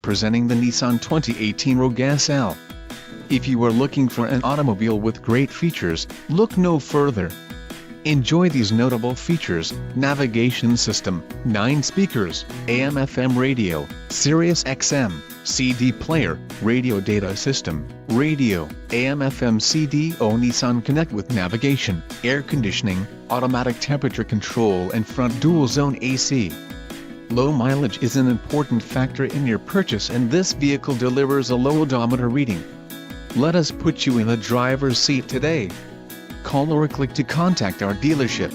presenting the Nissan 2018 Rogue SL. If you are looking for an automobile with great features, look no further. Enjoy these notable features: navigation system, 9 speakers, AM/FM radio, Sirius XM, CD player, radio data system, radio, AM/FM CD-O Nissan Connect with navigation, air conditioning, automatic temperature control and front dual-zone AC. Low mileage is an important factor in your purchase, and this vehicle delivers a low odometer reading. Let us put you in the driver's seat today. Call or click to contact our dealership.